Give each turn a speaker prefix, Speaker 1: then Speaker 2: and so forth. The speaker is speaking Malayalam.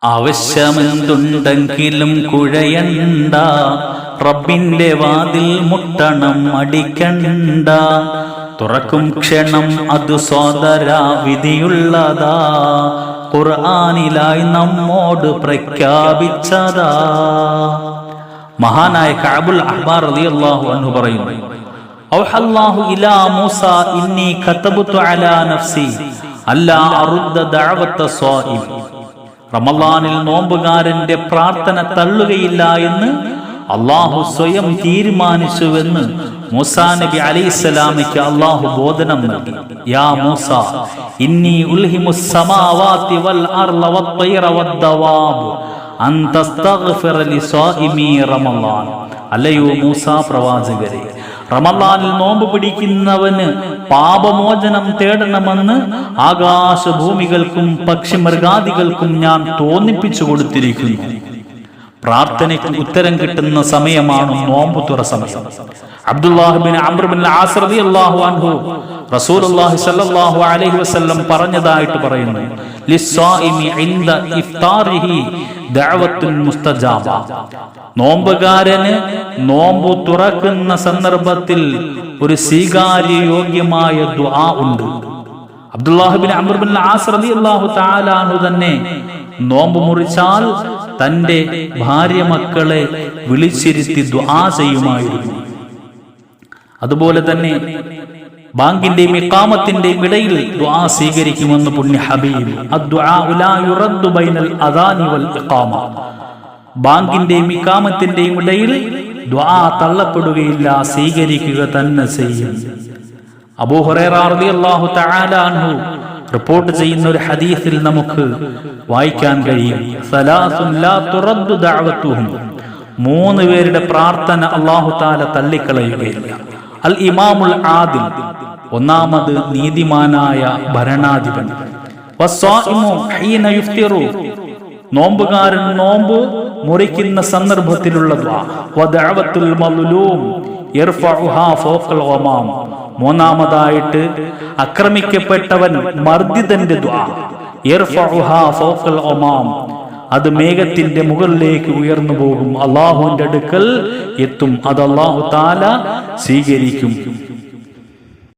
Speaker 1: ആവശ്യമെന്തുണ്ടെങ്കിലും കുഴയണ്ട, റബ്ബിന്റെ വാതിൽ മുട്ടണം അടിക്കണ്ട. തുറക്കും ക്ഷണം അത് സോദരാ വിധിയുള്ളതാ, ഖുർആനിലായി നമ്മോട് പ്രഖ്യാപിച്ചതാ. മഹാനായ കഅബുൽ അഹ്ബാർ റളിയല്ലാഹു അൻഹു പറയുന്നു, ഔഹല്ലാഹു ഇലാ മൂസ ഇന്നി കതബതു അലാ നഫ്സി അല്ലാ അറുദ്ദ ദഅവത സ്വാഇം. റമളാനിൽ നോമ്പുകാരന്റെ പ്രാർത്ഥന തള്ളുകയില്ല എന്ന് അള്ളാഹു സ്വയം തീരുമാനിച്ചുവെന്ന് മൂസാ നബി അലൈഹിസ്സലാമിക്ക് അള്ളാഹു ബോധനം നൽകി. യാ മൂസ ഇന്നി ഉൽഹിമുസ് സമാവാതി വൽ അർള വത്തൈറ വദ്ദവാബ് അൻ തസ്തഗ്ഫിറ ലിസ്വാഇമി റമളാൻ. അല്ലയോ മൂസ പ്രവാചകരെ, റമളാനിൽ നോമ്പ് പിടിക്കുന്നവന് പാപമോചനം തേടണമെന്ന് ആകാശഭൂമികൾക്കും പക്ഷിമൃഗാദികൾക്കും ഞാൻ തോന്നിപ്പിച്ചു കൊടുത്തിരിക്കുന്നു. പ്രാർത്ഥനയ്ക്ക് ഉത്തരം കിട്ടുന്ന സമയമാണ് നോമ്പ് തുറ സമയം. Abdullah bin Amr bin as റളിയല്ലാഹു അൻഹു റസൂലുള്ളാഹി സ്വല്ലല്ലാഹു അലൈഹി വസല്ലം പറഞ്ഞതായിട്ട് പറയുന്നു, ലിസ്സായിമി ഇൻദ ഇഫ്താരിഹി ദഅവത്തുൻ മുസ്തജാബ. നോമ്പുകാരന് നോമ്പ് തുറക്കുന്ന സന്ദർഭത്തിൽ ഒരു സ്വീകാര്യയോഗ്യമായ ദുആ ഉണ്ട്. Abdullah bin Amr bin as റളിയല്ലാഹു തആല അൻഹു തന്നെ നോമ്പ് മുറിച്ചാൽ തന്റെ ഭാര്യ മക്കളെ വിളിച്ചിരുത്തി ദുആ ചെയ്യുമായിരുന്നു. അതുപോലെ തന്നെ ബാങ്കിന്റെയും ഇഖാമത്തിന്റെയും ഇടയിൽ ദുആ സ്വീകരിക്കുമെന്ന് പുണ്യ ഹബീബ്. അദ്ദുആഉ ലാ യുറദ്ദു ബൈനൽ അദാനി വൽ ഇഖാമ. ബാങ്കിന്റെയും ഇഖാമത്തിന്റെയും ഇടയിൽ ദുആ തള്ളപ്പെടുകയില്ല, സ്വീകരിക്കുക തന്നെ ചെയ്യും. അബൂ ഹുറൈറ റളിയല്ലാഹു തആല അൻഹു റിപ്പോർട്ട് ചെയ്യുന്ന ഒരു ഹദീസിൽ നമുക്ക് വായിക്കാൻ കഴിയും, സലാസുൻ ലാ തുറദ്ദു ദഅവതുഹും. 3 പേരുടെ പ്രാർത്ഥന അല്ലാഹു തആല തള്ളിക്കളയുകയില്ല. അൽ ഇമാമുൽ ആദിൽ, ഒന്നാമത് നീതിമാനായ ഭരണാധിപൻ. വസ്സായിമു ഹീന യുഫ്തിറു, നോമ്പുകാരൻ നോമ്പ് മുറിക്കുന്ന സന്ദർഭത്തിലുള്ള ദുആ. വദഅവത്തുൽ മദ്ലൂം യർഫഉഹാ ഫൗഖൽ ഗമാം, മൂന്നാമതായിട്ട് ആക്രമിക്കപ്പെട്ടവൻ മർദിതന്റെ ദുആ. യർഫഉഹാ ഫൗഖൽ ഗമാം, അത് മേഘത്തിന്റെ മുകളിലേക്ക് ഉയർന്നു പോകും, അള്ളാഹുവിന്റെ അടുക്കൽ എത്തും, അത് അല്ലാഹു തആല സ്വീകരിക്കും.